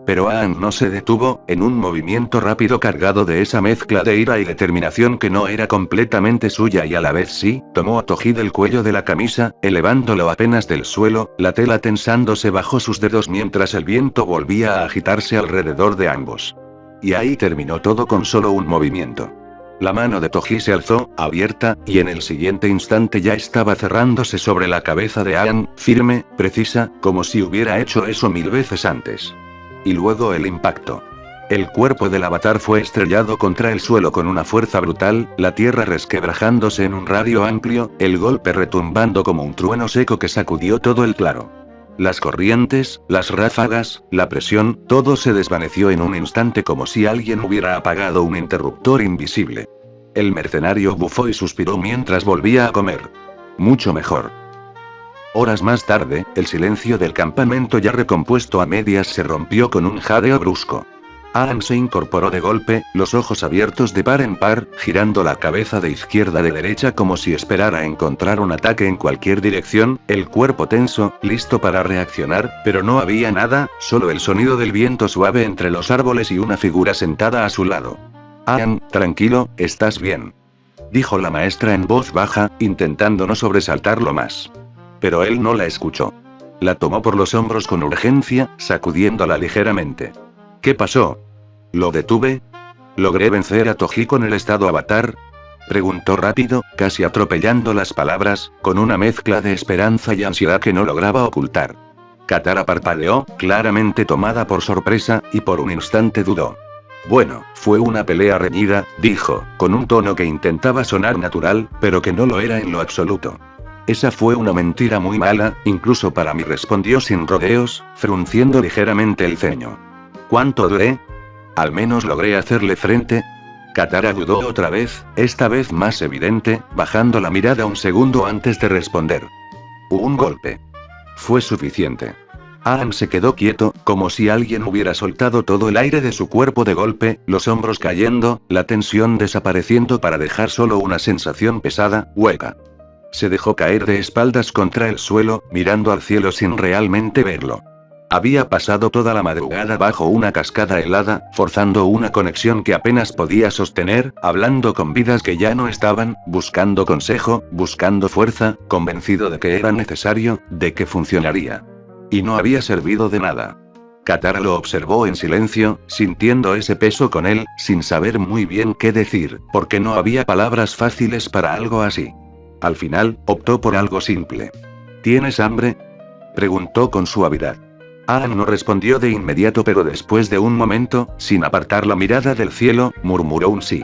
Pero Aang no se detuvo, en un movimiento rápido cargado de esa mezcla de ira y determinación que no era completamente suya y a la vez sí, tomó a Toji del cuello de la camisa, elevándolo apenas del suelo, la tela tensándose bajo sus dedos mientras el viento volvía a agitarse alrededor de ambos. Y ahí terminó todo con solo un movimiento. La mano de Toji se alzó, abierta, y en el siguiente instante ya estaba cerrándose sobre la cabeza de Aang, firme, precisa, como si hubiera hecho eso 1000 veces antes. Y luego el impacto. El cuerpo del avatar fue estrellado contra el suelo con una fuerza brutal, la tierra resquebrajándose en un radio amplio, el golpe retumbando como un trueno seco que sacudió todo el claro. Las corrientes, las ráfagas, la presión, todo se desvaneció en un instante como si alguien hubiera apagado un interruptor invisible. El mercenario bufó y suspiró mientras volvía a comer. Mucho mejor. Horas más tarde, el silencio del campamento ya recompuesto a medias se rompió con un jadeo brusco. Aang se incorporó de golpe, los ojos abiertos de par en par, girando la cabeza de izquierda a derecha como si esperara encontrar un ataque en cualquier dirección, el cuerpo tenso, listo para reaccionar, pero no había nada, solo el sonido del viento suave entre los árboles y una figura sentada a su lado. Aang, tranquilo, estás bien. Dijo la maestra en voz baja, intentando no sobresaltarlo más. Pero él no la escuchó. La tomó por los hombros con urgencia, sacudiéndola ligeramente. ¿Qué pasó? ¿Lo detuve? ¿Logré vencer a Toji con el estado avatar? Preguntó rápido, casi atropellando las palabras, con una mezcla de esperanza y ansiedad que no lograba ocultar. Katara parpadeó, claramente tomada por sorpresa, y por un instante dudó. Bueno, fue una pelea reñida, dijo, con un tono que intentaba sonar natural, pero que no lo era en lo absoluto. Esa fue una mentira muy mala, incluso para mí, respondió sin rodeos, frunciendo ligeramente el ceño. ¿Cuánto duré? Al menos logré hacerle frente. Katara dudó otra vez, esta vez más evidente, bajando la mirada un segundo antes de responder. Un golpe. Fue suficiente. Aang se quedó quieto, como si alguien hubiera soltado todo el aire de su cuerpo de golpe, los hombros cayendo, la tensión desapareciendo para dejar solo una sensación pesada, hueca. Se dejó caer de espaldas contra el suelo, mirando al cielo sin realmente verlo. Había pasado toda la madrugada bajo una cascada helada, forzando una conexión que apenas podía sostener, hablando con vidas que ya no estaban, buscando consejo, buscando fuerza, convencido de que era necesario, de que funcionaría. Y no había servido de nada. Katara lo observó en silencio, sintiendo ese peso con él, sin saber muy bien qué decir, porque no había palabras fáciles para algo así. Al final, optó por algo simple. ¿Tienes hambre?, preguntó con suavidad. Aang no respondió de inmediato, pero después de un momento, sin apartar la mirada del cielo, murmuró un sí.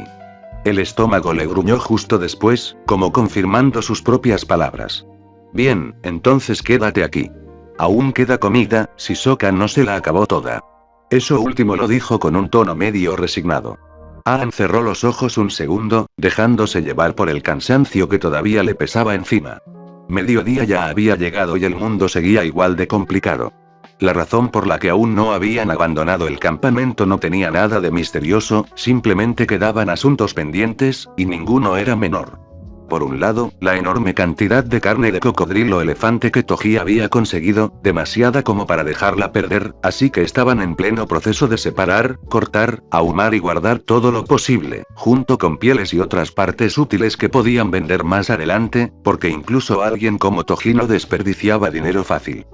El estómago le gruñó justo después, como confirmando sus propias palabras. Bien, entonces quédate aquí. Aún queda comida, si Sokka no se la acabó toda. Eso último lo dijo con un tono medio resignado. Aang cerró los ojos un segundo, dejándose llevar por el cansancio que todavía le pesaba encima. Mediodía ya había llegado y el mundo seguía igual de complicado. La razón por la que aún no habían abandonado el campamento no tenía nada de misterioso, simplemente quedaban asuntos pendientes, y ninguno era menor. Por un lado, la enorme cantidad de carne de cocodrilo elefante que Toji había conseguido, demasiada como para dejarla perder, así que estaban en pleno proceso de separar, cortar, ahumar y guardar todo lo posible, junto con pieles y otras partes útiles que podían vender más adelante, porque incluso alguien como Toji no desperdiciaba dinero fácil.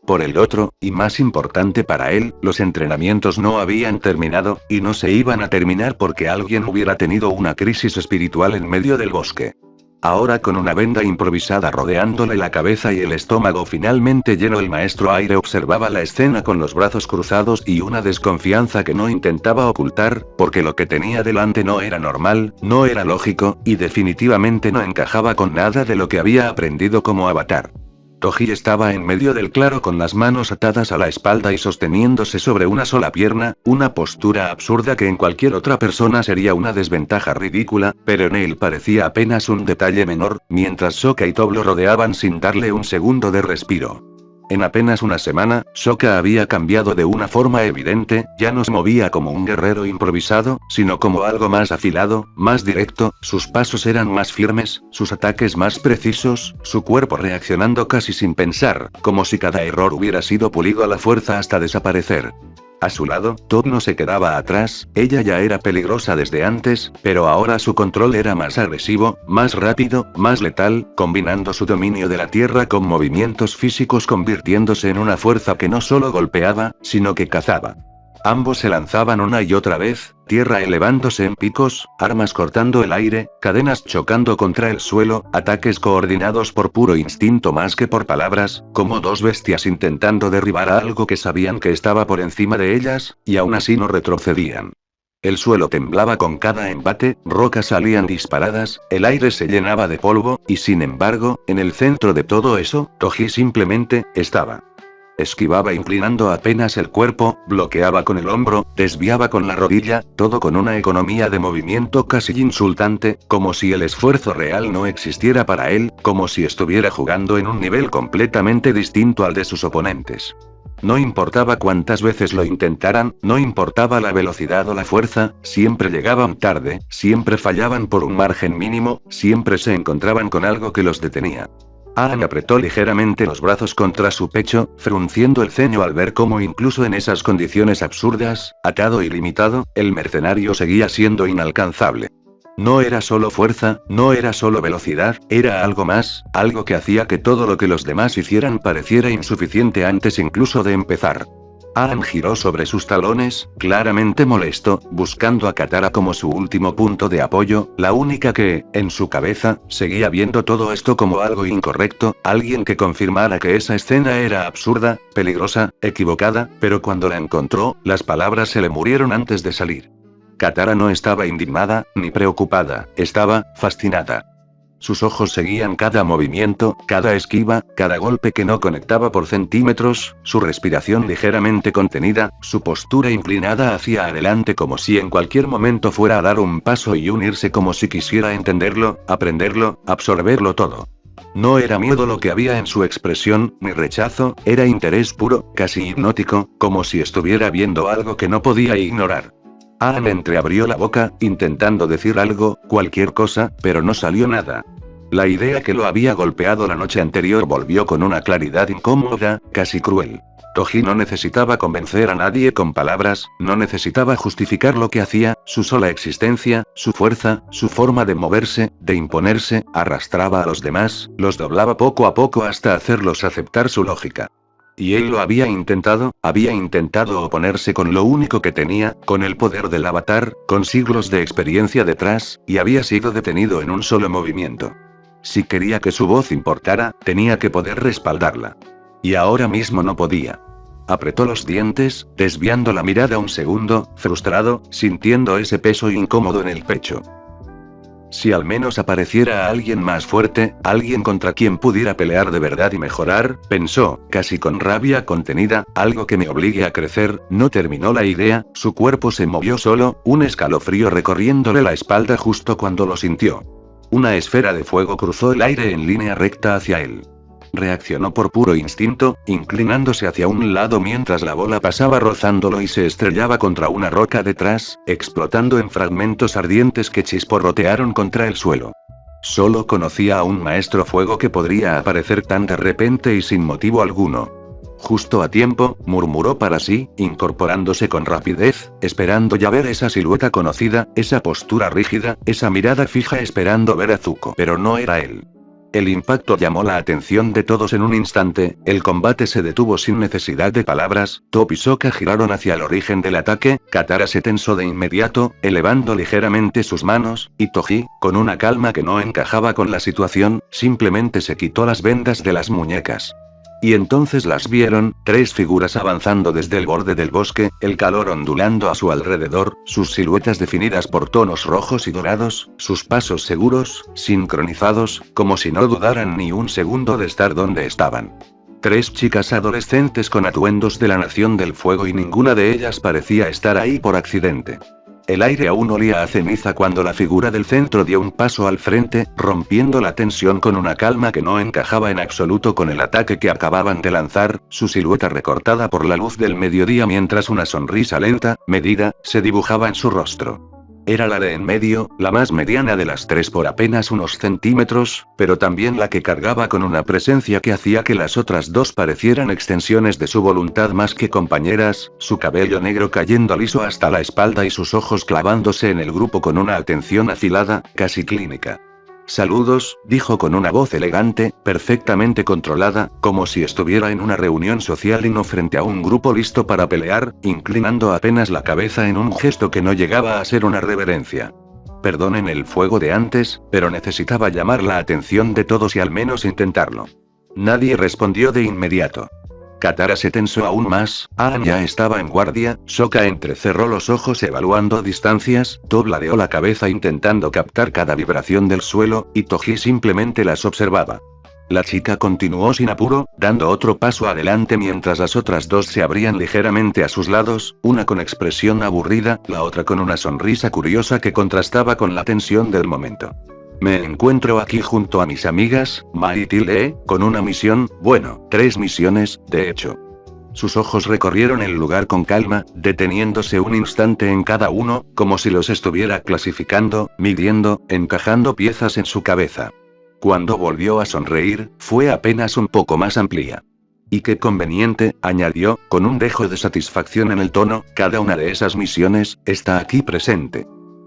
Por el otro, y más importante para él, los entrenamientos no habían terminado, y no se iban a terminar porque alguien hubiera tenido una crisis espiritual en medio del bosque. Ahora, con una venda improvisada rodeándole la cabeza y el estómago finalmente lleno, el maestro aire observaba la escena con los brazos cruzados y una desconfianza que no intentaba ocultar, porque lo que tenía delante no era normal, no era lógico, y definitivamente no encajaba con nada de lo que había aprendido como avatar. Toji estaba en medio del claro con las manos atadas a la espalda y sosteniéndose sobre una sola pierna, una postura absurda que en cualquier otra persona sería una desventaja ridícula, pero en él parecía apenas un detalle menor, mientras Sokka y Toph lo rodeaban sin darle un segundo de respiro. En apenas una semana, Sokka había cambiado de una forma evidente, ya no se movía como un guerrero improvisado, sino como algo más afilado, más directo, sus pasos eran más firmes, sus ataques más precisos, su cuerpo reaccionando casi sin pensar, como si cada error hubiera sido pulido a la fuerza hasta desaparecer. A su lado, Todd no se quedaba atrás, ella ya era peligrosa desde antes, pero ahora su control era más agresivo, más rápido, más letal, combinando su dominio de la tierra con movimientos físicos convirtiéndose en una fuerza que no solo golpeaba, sino que cazaba. Ambos se lanzaban una y otra vez, tierra elevándose en picos, armas cortando el aire, cadenas chocando contra el suelo, ataques coordinados por puro instinto más que por palabras, como dos bestias intentando derribar a algo que sabían que estaba por encima de ellas, y aún así no retrocedían. El suelo temblaba con cada embate, rocas salían disparadas, el aire se llenaba de polvo, y sin embargo, en el centro de todo eso, Toji simplemente, estaba. Esquivaba inclinando apenas el cuerpo, bloqueaba con el hombro, desviaba con la rodilla, todo con una economía de movimiento casi insultante, como si el esfuerzo real no existiera para él, como si estuviera jugando en un nivel completamente distinto al de sus oponentes. No importaba cuántas veces lo intentaran, no importaba la velocidad o la fuerza, siempre llegaban tarde, siempre fallaban por un margen mínimo, siempre se encontraban con algo que los detenía. Aang apretó ligeramente los brazos contra su pecho, frunciendo el ceño al ver cómo incluso en esas condiciones absurdas, atado y limitado, el mercenario seguía siendo inalcanzable. No era solo fuerza, no era solo velocidad, era algo más, algo que hacía que todo lo que los demás hicieran pareciera insuficiente antes incluso de empezar. Aang giró sobre sus talones, claramente molesto, buscando a Katara como su último punto de apoyo, la única que, en su cabeza, seguía viendo todo esto como algo incorrecto, alguien que confirmara que esa escena era absurda, peligrosa, equivocada, pero cuando la encontró, las palabras se le murieron antes de salir. Katara no estaba indignada, ni preocupada, estaba fascinada. Sus ojos seguían cada movimiento, cada esquiva, cada golpe que no conectaba por centímetros, su respiración ligeramente contenida, su postura inclinada hacia adelante como si en cualquier momento fuera a dar un paso y unirse como si quisiera entenderlo, aprenderlo, absorberlo todo. No era miedo lo que había en su expresión, ni rechazo, era interés puro, casi hipnótico, como si estuviera viendo algo que no podía ignorar. Aang entreabrió la boca, intentando decir algo, cualquier cosa, pero no salió nada. La idea que lo había golpeado la noche anterior volvió con una claridad incómoda, casi cruel. Toji no necesitaba convencer a nadie con palabras, no necesitaba justificar lo que hacía, su sola existencia, su fuerza, su forma de moverse, de imponerse, arrastraba a los demás, los doblaba poco a poco hasta hacerlos aceptar su lógica. Y él lo había intentado oponerse con lo único que tenía, con el poder del avatar, con siglos de experiencia detrás, y había sido detenido en un solo movimiento. Si quería que su voz importara, tenía que poder respaldarla. Y ahora mismo no podía. Apretó los dientes, desviando la mirada un segundo, frustrado, sintiendo ese peso incómodo en el pecho. Si al menos apareciera alguien más fuerte, alguien contra quien pudiera pelear de verdad y mejorar, pensó, casi con rabia contenida, algo que me obligue a crecer, no terminó la idea, su cuerpo se movió solo, un escalofrío recorriéndole la espalda justo cuando lo sintió. Una esfera de fuego cruzó el aire en línea recta hacia él. Reaccionó por puro instinto, inclinándose hacia un lado mientras la bola pasaba rozándolo y se estrellaba contra una roca detrás, explotando en fragmentos ardientes que chisporrotearon contra el suelo. Solo conocía a un maestro fuego que podría aparecer tan de repente y sin motivo alguno. Justo a tiempo, murmuró para sí, incorporándose con rapidez, esperando ya ver esa silueta conocida, esa postura rígida, esa mirada fija esperando ver a Zuko. Pero no era él. El impacto llamó la atención de todos en un instante, el combate se detuvo sin necesidad de palabras, Toph y Sokka giraron hacia el origen del ataque, Katara se tensó de inmediato, elevando ligeramente sus manos, y Toji, con una calma que no encajaba con la situación, simplemente se quitó las vendas de las muñecas. Y entonces las vieron, tres figuras avanzando desde el borde del bosque, el calor ondulando a su alrededor, sus siluetas definidas por tonos rojos y dorados, sus pasos seguros, sincronizados, como si no dudaran ni un segundo de estar donde estaban. Tres chicas adolescentes con atuendos de la Nación del Fuego y ninguna de ellas parecía estar ahí por accidente. El aire aún olía a ceniza cuando la figura del centro dio un paso al frente, rompiendo la tensión con una calma que no encajaba en absoluto con el ataque que acababan de lanzar, su silueta recortada por la luz del mediodía mientras una sonrisa lenta, medida, se dibujaba en su rostro. Era la de en medio, la más mediana de las tres por apenas unos centímetros, pero también la que cargaba con una presencia que hacía que las otras dos parecieran extensiones de su voluntad más que compañeras, su cabello negro cayendo liso hasta la espalda y sus ojos clavándose en el grupo con una atención afilada, casi clínica. Saludos, dijo con una voz elegante, perfectamente controlada, como si estuviera en una reunión social y no frente a un grupo listo para pelear, inclinando apenas la cabeza en un gesto que no llegaba a ser una reverencia. Perdonen el fuego de antes, pero necesitaba llamar la atención de todos y al menos intentarlo. Nadie respondió de inmediato. Katara se tensó aún más, Aang ya estaba en guardia, Sokka entrecerró los ojos evaluando distancias, Toph ladeó la cabeza intentando captar cada vibración del suelo, y Toji simplemente las observaba. La chica continuó sin apuro, dando otro paso adelante mientras las otras dos se abrían ligeramente a sus lados, una con expresión aburrida, la otra con una sonrisa curiosa que contrastaba con la tensión del momento. Me encuentro aquí junto a mis amigas, Mai y Tile, con una misión, bueno, 3 misiones, de hecho. Sus ojos recorrieron el lugar con calma, deteniéndose un instante en cada uno, como si los estuviera clasificando, midiendo, encajando piezas en su cabeza. Cuando volvió a sonreír, fue apenas un poco más amplia. Y qué conveniente, añadió, con un dejo de satisfacción en el tono, cada una de esas misiones, está aquí presente.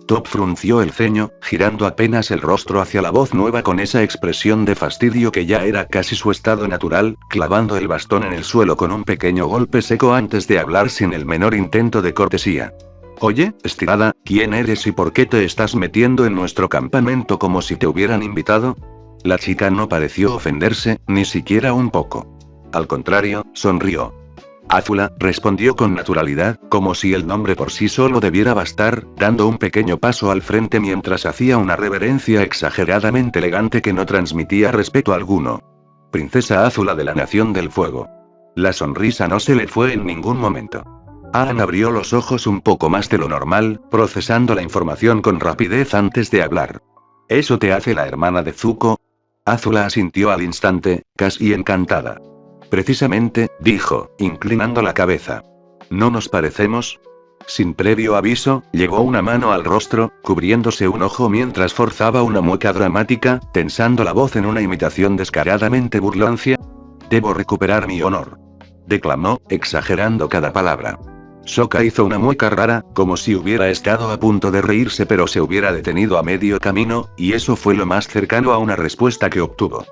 Toph frunció el ceño, girando apenas el rostro hacia la voz nueva con esa expresión de fastidio que ya era casi su estado natural, clavando el bastón en el suelo con un pequeño golpe seco antes de hablar sin el menor intento de cortesía. Oye, estirada, ¿quién eres y por qué te estás metiendo en nuestro campamento como si te hubieran invitado? La chica no pareció ofenderse, ni siquiera un poco. Al contrario, sonrió. Azula, respondió con naturalidad, como si el nombre por sí solo debiera bastar, dando un pequeño paso al frente mientras hacía una reverencia exageradamente elegante que no transmitía respeto alguno. Princesa Azula de la Nación del Fuego. La sonrisa no se le fue en ningún momento. Aang abrió los ojos un poco más de lo normal, procesando la información con rapidez antes de hablar. ¿Eso te hace la hermana de Zuko? Azula asintió al instante, casi encantada. Precisamente, dijo, inclinando la cabeza. ¿No nos parecemos? Sin previo aviso, llevó una mano al rostro, cubriéndose un ojo mientras forzaba una mueca dramática, tensando la voz en una imitación descaradamente burlancia. Debo recuperar mi honor. Declamó, exagerando cada palabra. Sokka hizo una mueca rara, como si hubiera estado a punto de reírse pero se hubiera detenido a medio camino, y eso fue lo más cercano a una respuesta que obtuvo.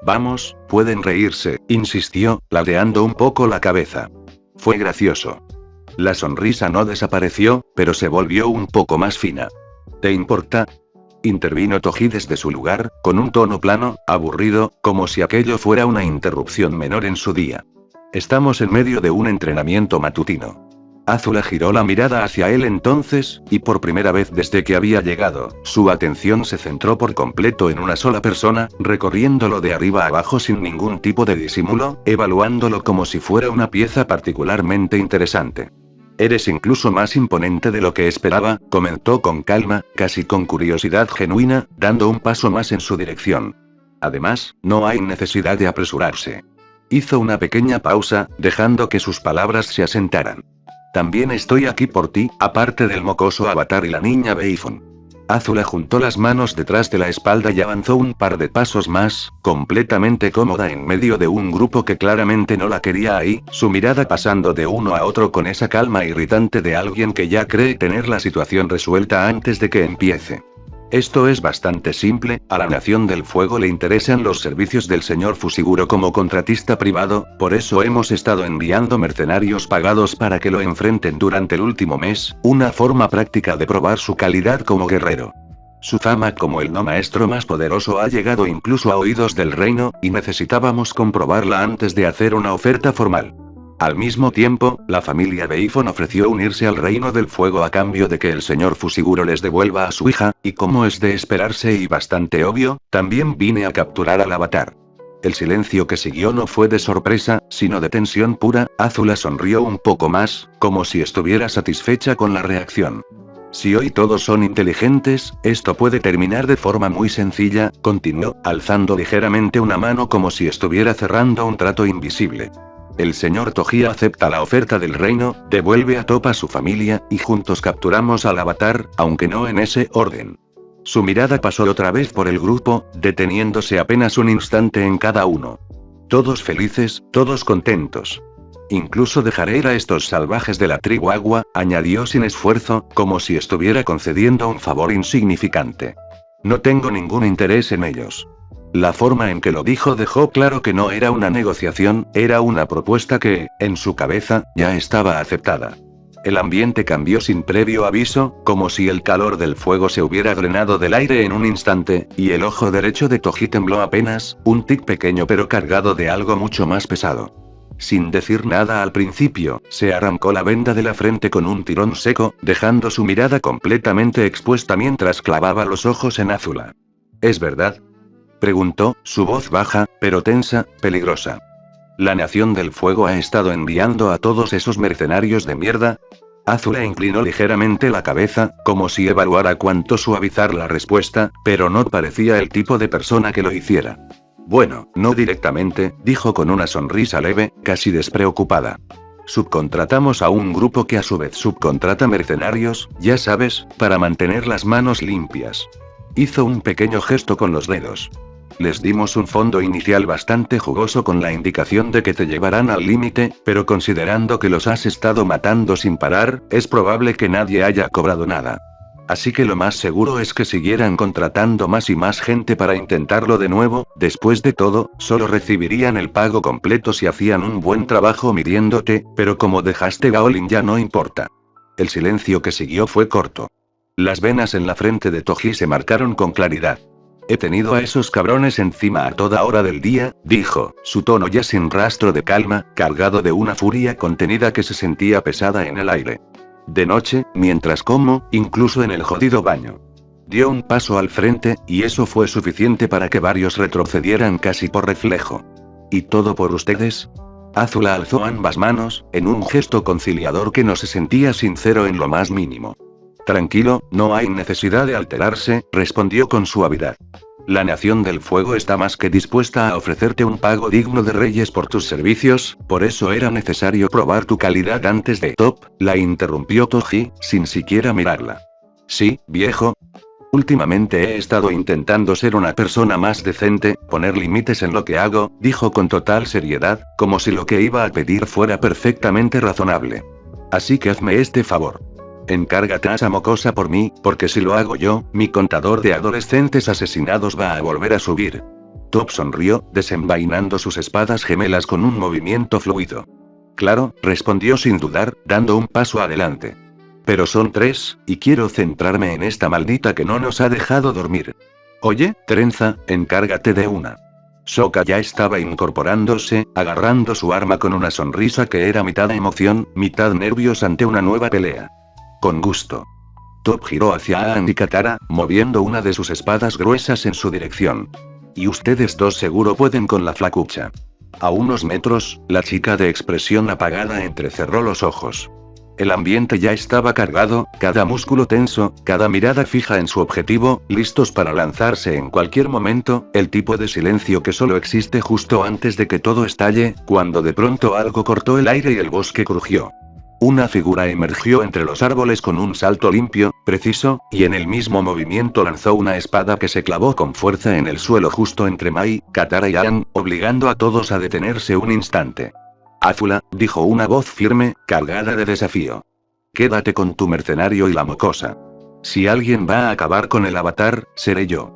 Vamos, pueden reírse, insistió, ladeando un poco la cabeza. Fue gracioso. La sonrisa no desapareció, pero se volvió un poco más fina. ¿Te importa? Intervino Toji desde su lugar, con un tono plano, aburrido, como si aquello fuera una interrupción menor en su día. Estamos en medio de un entrenamiento matutino. Azula giró la mirada hacia él entonces, y por primera vez desde que había llegado, su atención se centró por completo en una sola persona, recorriéndolo de arriba a abajo sin ningún tipo de disimulo, evaluándolo como si fuera una pieza particularmente interesante. Eres incluso más imponente de lo que esperaba, comentó con calma, casi con curiosidad genuina, dando un paso más en su dirección. Además, no hay necesidad de apresurarse. Hizo una pequeña pausa, dejando que sus palabras se asentaran. También estoy aquí por ti, aparte del mocoso Avatar y la niña Beifong. Azula juntó las manos detrás de la espalda y avanzó un par de pasos más, completamente cómoda en medio de un grupo que claramente no la quería ahí, su mirada pasando de uno a otro con esa calma irritante de alguien que ya cree tener la situación resuelta antes de que empiece. Esto es bastante simple, a la Nación del Fuego le interesan los servicios del señor Fushiguro como contratista privado, por eso hemos estado enviando mercenarios pagados para que lo enfrenten durante el último mes, una forma práctica de probar su calidad como guerrero. Su fama como el no maestro más poderoso ha llegado incluso a oídos del reino, y necesitábamos comprobarla antes de hacer una oferta formal. Al mismo tiempo, la familia Beifong ofreció unirse al Reino del Fuego a cambio de que el señor Fushiguro les devuelva a su hija, y como es de esperarse y bastante obvio, también vine a capturar al Avatar. El silencio que siguió no fue de sorpresa, sino de tensión pura. Azula sonrió un poco más, como si estuviera satisfecha con la reacción. Si hoy todos son inteligentes, esto puede terminar de forma muy sencilla, continuó, alzando ligeramente una mano como si estuviera cerrando un trato invisible. El señor Toji acepta la oferta del reino, devuelve a Top a su familia, y juntos capturamos al avatar, aunque no en ese orden. Su mirada pasó otra vez por el grupo, deteniéndose apenas un instante en cada uno. Todos felices, todos contentos. Incluso dejaré ir a estos salvajes de la tribu Agua, añadió sin esfuerzo, como si estuviera concediendo un favor insignificante. No tengo ningún interés en ellos. La forma en que lo dijo dejó claro que no era una negociación, era una propuesta que, en su cabeza, ya estaba aceptada. El ambiente cambió sin previo aviso, como si el calor del fuego se hubiera drenado del aire en un instante, y el ojo derecho de Toji tembló apenas, un tic pequeño pero cargado de algo mucho más pesado. Sin decir nada al principio, se arrancó la venda de la frente con un tirón seco, dejando su mirada completamente expuesta mientras clavaba los ojos en Azula. ¿Es verdad?, preguntó, su voz baja, pero tensa, peligrosa. ¿La Nación del Fuego ha estado enviando a todos esos mercenarios de mierda? Azula inclinó ligeramente la cabeza, como si evaluara cuánto suavizar la respuesta, pero no parecía el tipo de persona que lo hiciera. Bueno, no directamente, dijo con una sonrisa leve, casi despreocupada. Subcontratamos a un grupo que a su vez subcontrata mercenarios, ya sabes, para mantener las manos limpias. Hizo un pequeño gesto con los dedos. Les dimos un fondo inicial bastante jugoso con la indicación de que te llevarán al límite, pero considerando que los has estado matando sin parar, es probable que nadie haya cobrado nada. Así que lo más seguro es que siguieran contratando más y más gente para intentarlo de nuevo, después de todo, solo recibirían el pago completo si hacían un buen trabajo midiéndote, pero como dejaste Gaolin ya no importa. El silencio que siguió fue corto. Las venas en la frente de Toji se marcaron con claridad. He tenido a esos cabrones encima a toda hora del día, dijo, su tono ya sin rastro de calma, cargado de una furia contenida que se sentía pesada en el aire. De noche, mientras como, incluso en el jodido baño. Dio un paso al frente, y eso fue suficiente para que varios retrocedieran casi por reflejo. ¿Y todo por ustedes? Azula alzó ambas manos, en un gesto conciliador que no se sentía sincero en lo más mínimo. Tranquilo, no hay necesidad de alterarse, respondió con suavidad. La Nación del Fuego está más que dispuesta a ofrecerte un pago digno de reyes por tus servicios, por eso era necesario probar tu calidad antes de... Top, la interrumpió Toji, sin siquiera mirarla. Sí, viejo. Últimamente he estado intentando ser una persona más decente, poner límites en lo que hago, dijo con total seriedad, como si lo que iba a pedir fuera perfectamente razonable. Así que hazme este favor. Encárgate a esa mocosa por mí, porque si lo hago yo, mi contador de adolescentes asesinados va a volver a subir. Top sonrió, desenvainando sus espadas gemelas con un movimiento fluido. Claro, respondió sin dudar, dando un paso adelante. Pero son 3, y quiero centrarme en esta maldita que no nos ha dejado dormir. Oye, trenza, encárgate de una. Sokka ya estaba incorporándose, agarrando su arma con una sonrisa que era mitad emoción, mitad nervios ante una nueva pelea. Con gusto. Top giró hacia Aang y Katara, moviendo una de sus espadas gruesas en su dirección. Y ustedes dos seguro pueden con la flacucha. A unos metros, la chica de expresión apagada entrecerró los ojos. El ambiente ya estaba cargado, cada músculo tenso, cada mirada fija en su objetivo, listos para lanzarse en cualquier momento, el tipo de silencio que solo existe justo antes de que todo estalle, cuando de pronto algo cortó el aire y el bosque crujió. Una figura emergió entre los árboles con un salto limpio, preciso, y en el mismo movimiento lanzó una espada que se clavó con fuerza en el suelo justo entre Mai, Katara y Aang, obligando a todos a detenerse un instante. Azula, dijo una voz firme, cargada de desafío. Quédate con tu mercenario y la mocosa. Si alguien va a acabar con el avatar, seré yo.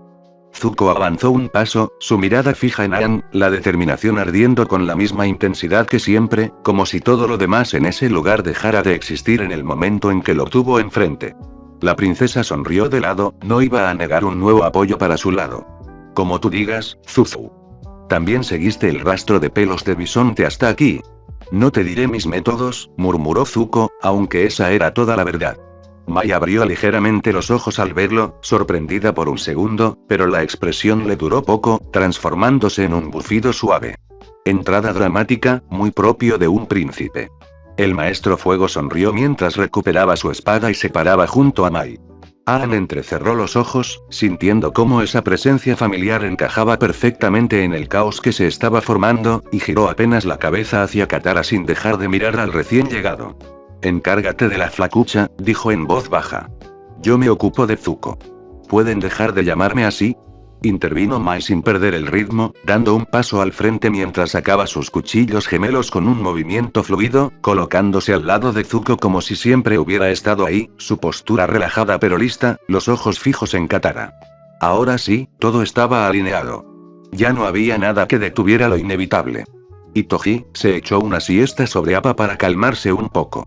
Zuko avanzó un paso, su mirada fija en Aang, la determinación ardiendo con la misma intensidad que siempre, como si todo lo demás en ese lugar dejara de existir en el momento en que lo tuvo enfrente. La princesa sonrió de lado, no iba a negar un nuevo apoyo para su lado. Como tú digas, Zuzu. También seguiste el rastro de pelos de bisonte hasta aquí. No te diré mis métodos, murmuró Zuko, aunque esa era toda la verdad. Mai abrió ligeramente los ojos al verlo, sorprendida por un segundo, pero la expresión le duró poco, transformándose en un bufido suave. Entrada dramática, muy propio de un príncipe. El maestro fuego sonrió mientras recuperaba su espada y se paraba junto a Mai. Aang entrecerró los ojos, sintiendo cómo esa presencia familiar encajaba perfectamente en el caos que se estaba formando, y giró apenas la cabeza hacia Katara sin dejar de mirar al recién llegado. «Encárgate de la flacucha», dijo en voz baja. «Yo me ocupo de Zuko». «¿Pueden dejar de llamarme así?», intervino Mai sin perder el ritmo, dando un paso al frente mientras sacaba sus cuchillos gemelos con un movimiento fluido, colocándose al lado de Zuko como si siempre hubiera estado ahí, su postura relajada pero lista, los ojos fijos en Katara. Ahora sí, todo estaba alineado. Ya no había nada que detuviera lo inevitable. Itoji se echó una siesta sobre Appa para calmarse un poco.